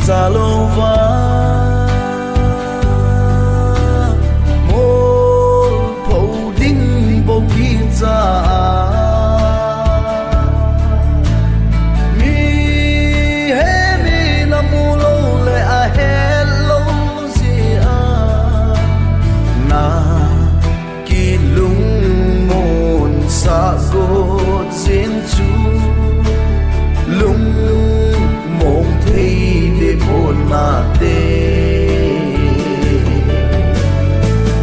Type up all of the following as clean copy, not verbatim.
Zalova mol poding bogiza mi hemi namulo le a hello zia na kilung mon sa god zin chu lung mong thấy để buồn mà tê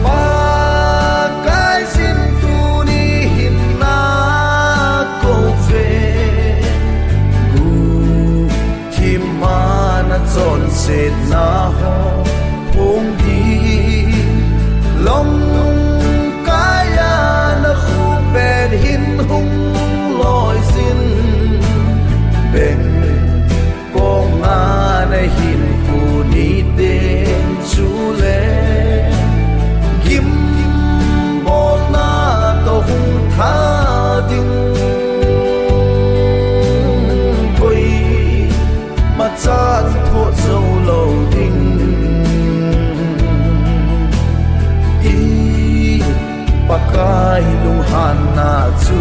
ba cái xin tu đi hình na câu về gu khi mà na chọn sệt na ho phong đi lòng cái na khu bền hin hung loi xin bền na hin ku ni ten chu le kim bol na to hung tha ding koi ma chan tho zo lo ding i pakai lung han na chu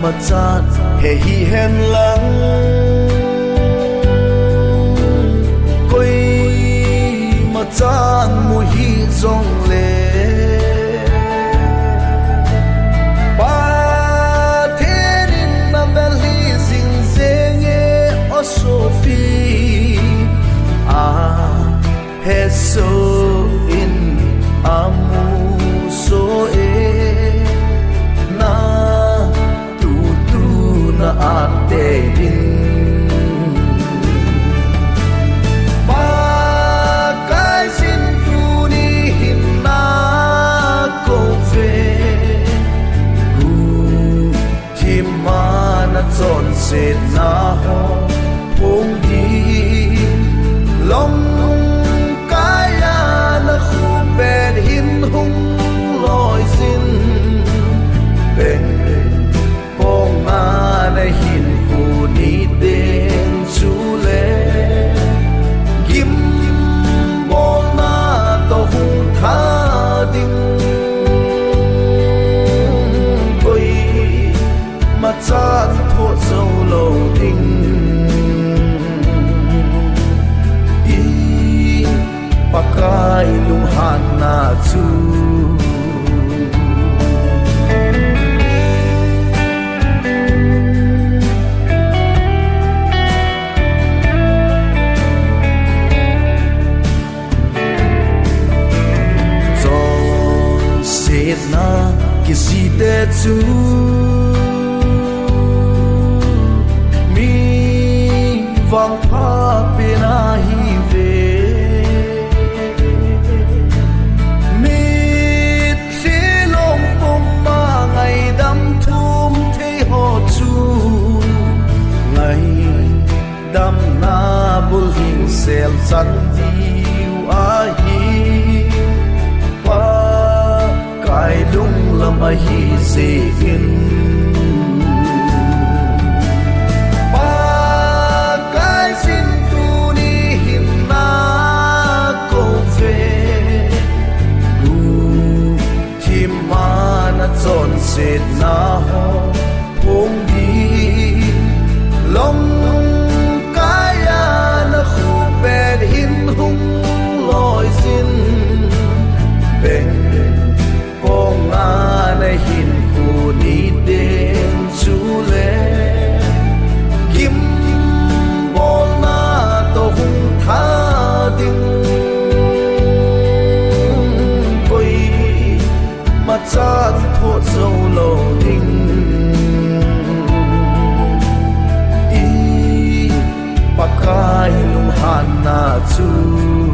mà chan he hi hen lang koi mà chan mu hi zong le pa therin na beli zing zenge o sofi a he so in amu so na ate din ba cái xin tu đi hin na ko ve gu khi mà na chọn sệt na ho phong đi lòng cái na khu bền hin hung loi xin bền na hin ku ni ten chu le kim bol na to hung tha ding koi ma chan tho zo lo ding i pakai lung han na chu na kisi te chu mi vang pha pe na hi ve mi thi long pom ma ngày đam thum thế ho chu ngày đam na bul hin sel chan diu a hi ai lung lam a hi se in ba cái xin tu đi hin na ko ve gu khi mà na chọn sệt na ho phong đi lòng cái na khu bền hin hung loi xin bền na hin ku ni thô dâu lô đinh y pakai lung han na chu